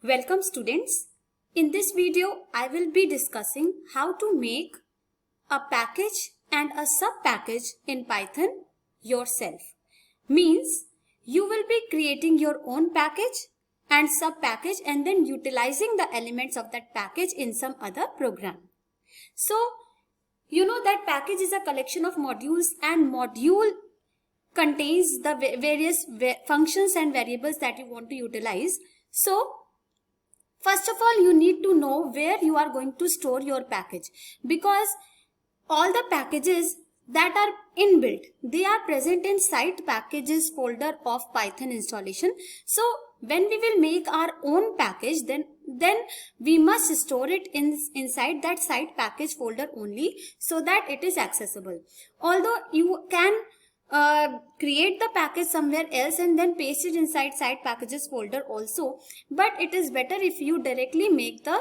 Welcome students. In this video, I will be discussing how to make a package and a sub-package in Python yourself. Means you will be creating your own package and sub-package and then utilizing the elements of that package in some other program. So, you know that package is a collection of modules and module contains the various functions and variables that you want to utilize. So, first of all, you need to know where you are going to store your package, because all the packages that are inbuilt, they are present in site packages folder of Python installation. So when we will make our own package, then we must store it inside that site package folder only, so that it is accessible. Although you can create the package somewhere else and then paste it inside site packages folder also, but it is better if you directly make the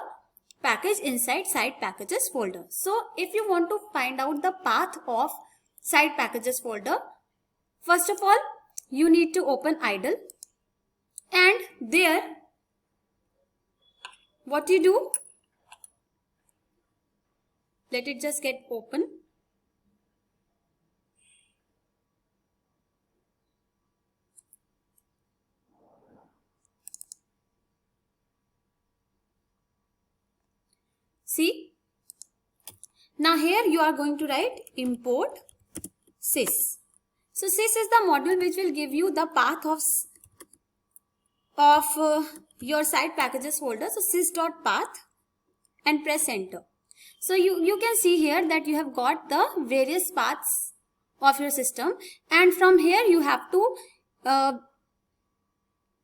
package inside site packages folder. So if you want to find out the path of site packages folder, first of all you need to open idle, and there what you do, let it just get open. See, now here you are going to write import sys. So sys is the module which will give you the path of your site packages folder. So sys.path and press enter. So you can see here that you have got the various paths of your system, and from here you have to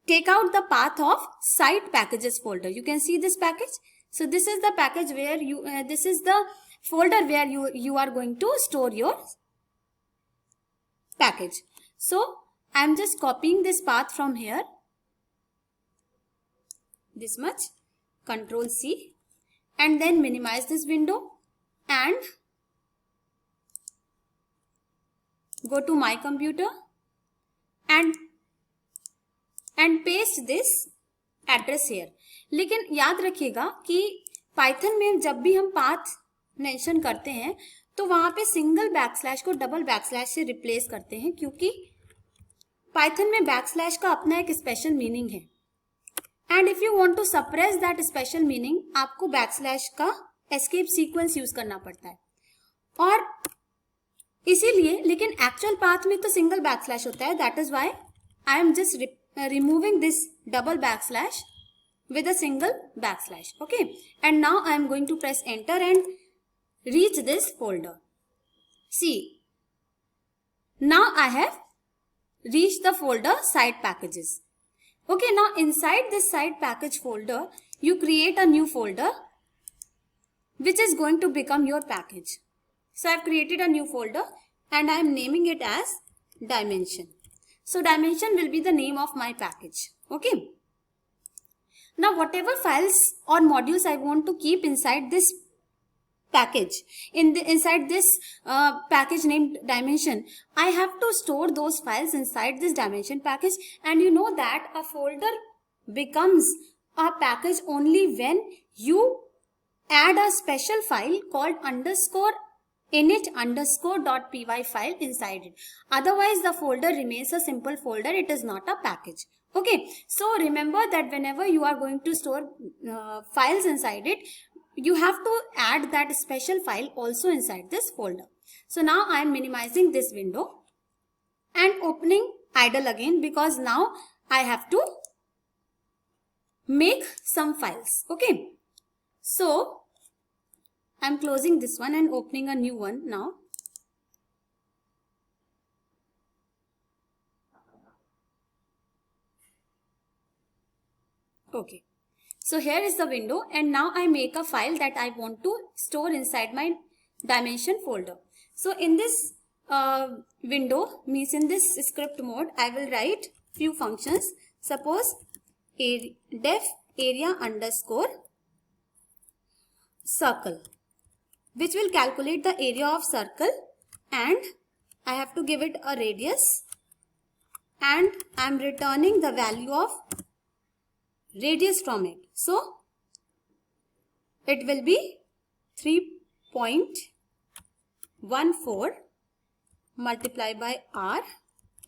take out the path of site packages folder. You can see this package. So this is the package where this is the folder where you are going to store your package. So I am just copying this path from here, this much, Control C, and then minimize this window and go to my computer and paste this address here. लेकिन याद रखिएगा कि Python में जब भी हम path mention करते हैं तो वहां पे सिंगल बैकस्लैश को डबल बैकस्लैश से रिप्लेस करते हैं, क्योंकि पाइथन में बैकस्लैश का अपना एक स्पेशल मीनिंग है, and if you want to suppress that special meaning, आपको बैकस्लैश का एस्केप सीक्वेंस यूज करना पड़ता है. और इसीलिए, लेकिन एक्चुअल पाथ में तो सिंगल बैकस्लैश होता है. That is why I am just removing this double backslash with a single backslash. Okay, and now I am going to press enter and reach this folder. See, now I have reached the folder site packages. Okay, now inside this site package folder you create a new folder which is going to become your package. So I have created a new folder and I am naming it as dimension. So dimension will be the name of my package. Okay. Now whatever files or modules I want to keep inside this package, inside this package named dimension, I have to store those files inside this dimension package. And you know that a folder becomes a package only when you add a special file called init_.py file inside it. Otherwise the folder remains a simple folder, it is not a package. Okay, so remember that whenever you are going to store files inside it, you have to add that special file also inside this folder. So now I am minimizing this window and opening idle again, because now I have to make some files. Okay, so I'm closing this one and opening a new one now. Okay, so here is the window, and now I make a file that I want to store inside my dimension folder. So in this window, means in this script mode, I will write few functions. Suppose def area underscore circle, which will calculate the area of circle, and I have to give it a radius, and I am returning the value of radius from it. So it will be 3.14 multiplied by r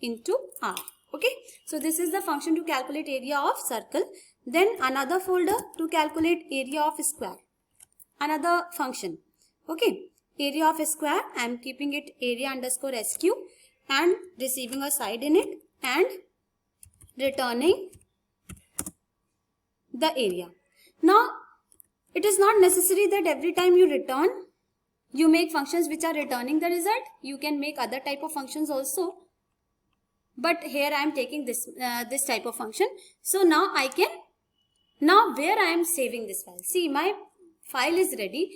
into r. Okay, so this is the function to calculate area of circle. Then another folder to calculate area of square, another function. Okay, area of square, I am keeping it area underscore sq and receiving a side in it and returning the area. Now it is not necessary that every time you return you make functions which are returning the result. You can make other type of functions also, but here I am taking this this type of function. So now I can, now where I am saving this file, see my file is ready.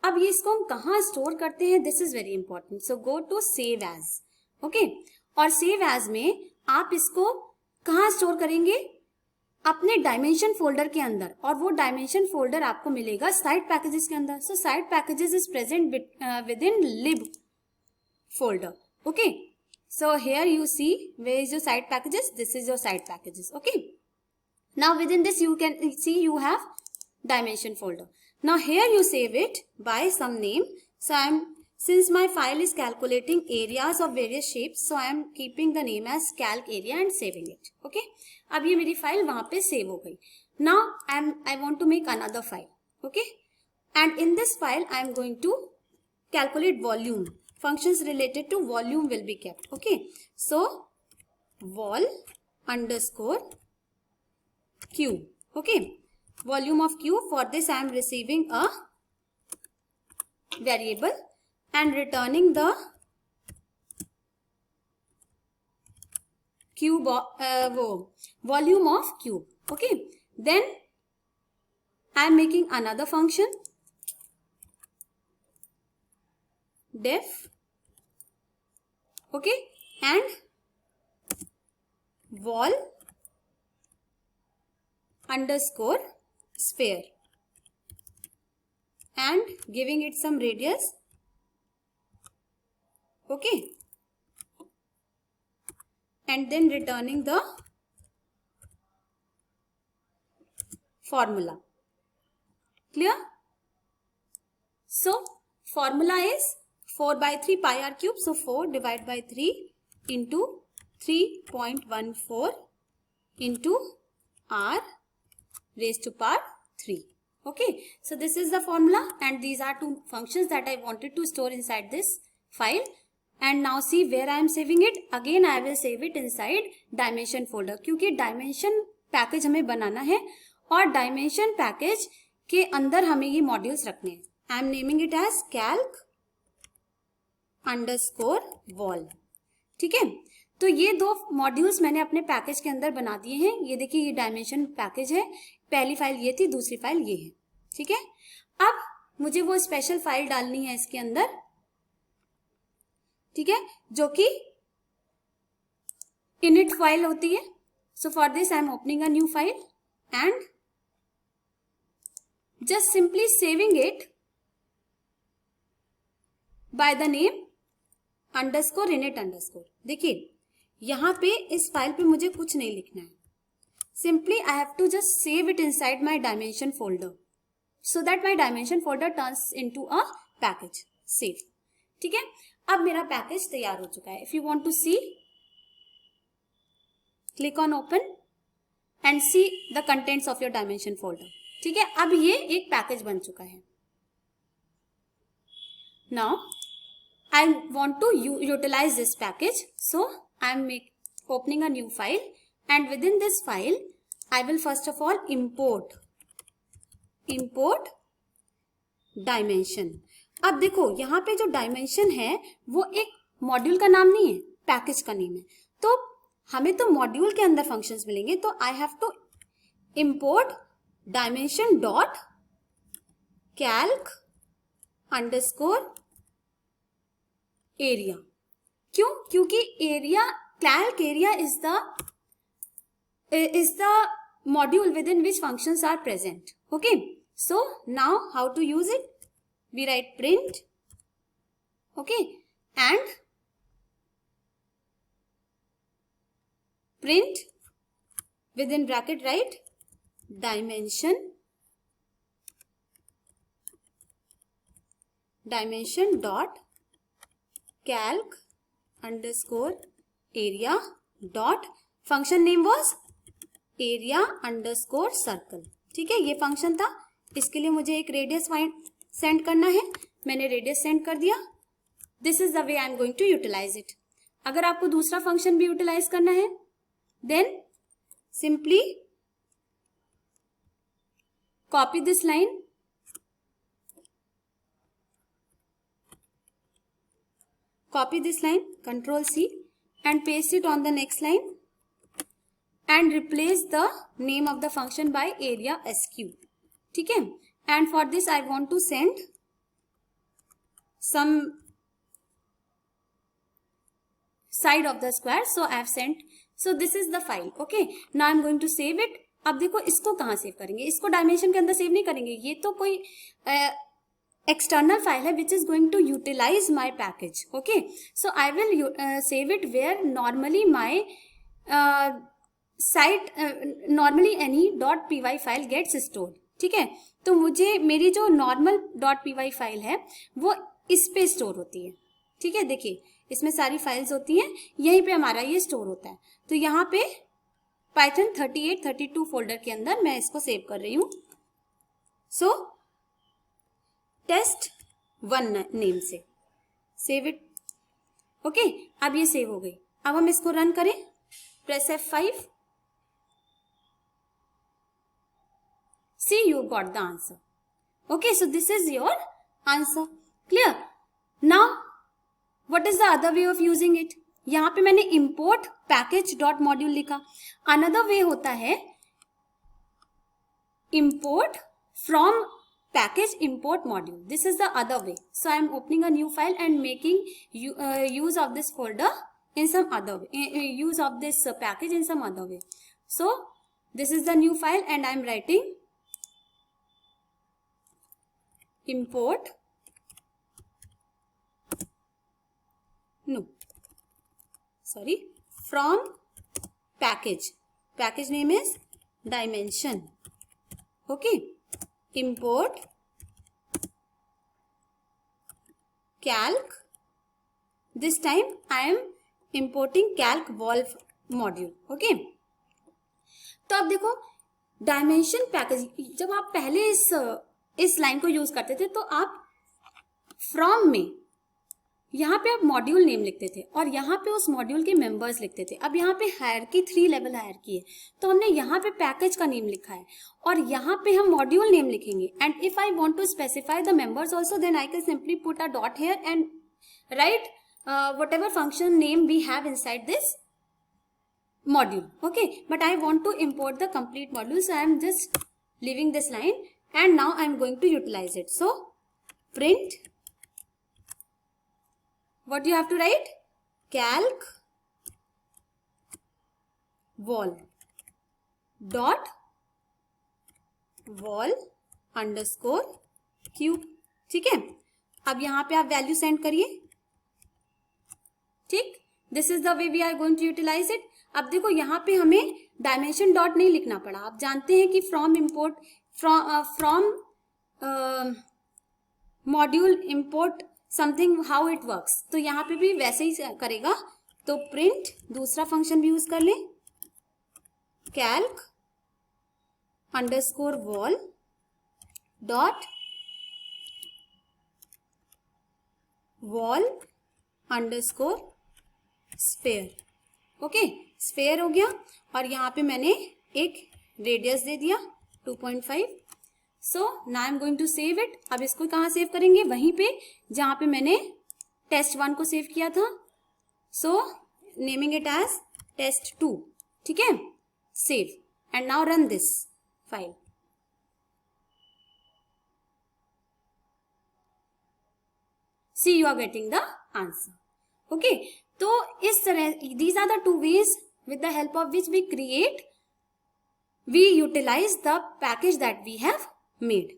अब ये इसको हम कहाँ store करते हैं, this is very important. So go to save as. Okay, और save as में आप इसको कहाँ स्टोर करेंगे, अपने डायमेंशन फोल्डर के अंदर, और वो डायमेंशन फोल्डर आपको मिलेगा साइड पैकेजेस के अंदर. So side packages is present with in lib folder. Okay, so here you see where is your side packages, this is your side packages. Okay, now within this you can see you have dimension folder. Now here you save it by some name. So I am, since my file is calculating areas of various shapes, so I am keeping the name as calc area and saving it. Okay, अब ये मेरी file वहां पे save हो गई. Now I want to make another file. Okay, and in this file I am going to calculate volume. Functions related to volume will be kept. Okay, so vol underscore q. Okay, volume of q. For this I am receiving a variable and returning the cube volume of cube. Okay, then I am making another function def. Okay, and vol underscore sphere and giving it some radius. Okay, and then returning the formula. Clear? So formula is 4 by 3 pi r cube. So 4 divided by 3 into 3.14 into r raised to power 3. Okay, so this is the formula and these are two functions that I wanted to store inside this file. And now see where I am saving it. Again I will save it inside dimension folder, क्योंकि dimension package हमें बनाना है और dimension package के अंदर हमें ये modules रखने हैं. I am naming it as calc underscore vol. ठीक है, तो ये दो मॉड्यूल्स मैंने अपने पैकेज के अंदर बना दिए हैं. ये देखिए ये डायमेंशन पैकेज है, पहली फाइल ये थी, दूसरी फाइल ये है. ठीक है, अब मुझे वो स्पेशल फाइल डालनी है इसके अंदर. ठीक है, जो कि init फाइल होती है. So for this I am opening a new file and just simply saving it by the name underscore init underscore. देखिए यहां पे इस फाइल पे मुझे कुछ नहीं लिखना है. Simply I have to just save it inside my dimension folder so that my dimension folder turns into a package. Save. ठीक है, अब मेरा पैकेज तैयार हो चुका है. If you want to see, click on open and see the contents of your dimension folder. ठीक है, अब ये एक पैकेज बन चुका है. Now I want to utilize this package, so I am opening a new file and within this file I will first of all import dimension. अब देखो यहाँ पे जो dimension है वो एक मॉड्यूल का नाम नहीं है, पैकेज का नेम है. तो हमें तो मॉड्यूल के अंदर फंक्शंस मिलेंगे, तो I have to import dimension dot calc underscore area. क्यों? क्योंकि area, calc area is the module within which functions are present. Okay, so now how to use it? We write print. Okay, and print within bracket write dimension dot calc underscore area dot function name was area underscore circle. ठीक है, ये function था. इसके लिए मुझे एक radius send करना है. मैंने रेडियस सेंड कर दिया. This is the way I am going to utilise it. अगर आपको दूसरा फंक्शन भी यूटिलाइज करना है then simply copy this line, Control C and paste it on the next line and replace the name of the function by area SQ. ठीक है, and for this I want to send some side of the square, so I have sent. So this is the file. Okay, now I am going to save it. अब देखो इसको कहाँ save करेंगे? इसको dimension के अंदर save नहीं करेंगे. ये तो कोई एक्सटर्नल फाइल है which is going to utilise my package. Okay, so I will save it where normally my site normally any .py file gets stored. ठीक है, तो मुझे मेरी जो नॉर्मल .py फाइल है वो इस पे स्टोर होती है. ठीक है, देखिए इसमें सारी फाइल्स होती हैं, यहीं पे हमारा ये स्टोर होता है. तो यहाँ पे पाइथन 3832 फोल्डर के अंदर मैं इसको सेव कर रही हूँ. सो test1 नेम से सेव इट. ओके, अब ये सेव हो गई. अब हम इसको रन करें. Press F5. See, you got the answer. Okay, so this is your answer. Clear? Now, what is the other way of using it? यहाँ पे मैंने import package dot module लिखा. Another way होता है import from package import module. This is the other way. So I am opening a new file and making use of this folder in some other way. Use of this package in some other way. So this is the new file and I am writing import from package. Package name is dimension. Okay, import calc. This time I am importing calc wall module. Okay, तो अब देखो dimension package, जब आप पहले इस line को use करते थे तो आप फ्रॉम में यहाँ पे आप मॉड्यूल नेम लिखते थे और यहाँ पे उस मॉड्यूल के मेंबर्स लिखते थे. अब यहाँ पे हायरार्की 3 लेवल हायरार्की है, तो हमने यहाँ पे पैकेज का नेम लिखा है और यहाँ पे हम मॉड्यूल नेम लिखेंगे. And if I want to specify the members also then I can simply put a dot here and write whatever function name we have inside this module. Okay, but I want to import the complete module, so I am just leaving this line and now I am going to utilize it. So print, what you have to write? Calc wall dot wall underscore cube. ठीक है, अब यहाँ पे आप value send करिए. ठीक, this is the way we are going to utilise it. अब देखो यहाँ पे हमें डायमेंशन डॉट नहीं लिखना पड़ा. आप जानते हैं कि from import from module import something how it works, तो यहाँ पे भी वैसे ही करेगा. तो प्रिंट दूसरा फंक्शन भी यूज कर लें, Calc underscore wall dot wall underscore sphere. Okay, sphere हो गया और यहाँ पे मैंने एक रेडियस दे दिया 2.5. So now I am going to save it. अब इसको कहाँ सेव करेंगे? वहीं पे जहाँ पे मैंने test1 को सेव किया था. सो नेमिंग इट एज test2. ठीक है, save and now run this file. See, you are getting the answer. Okay, तो इस तरह these are the two ways with the help of which we utilize the package that we have made.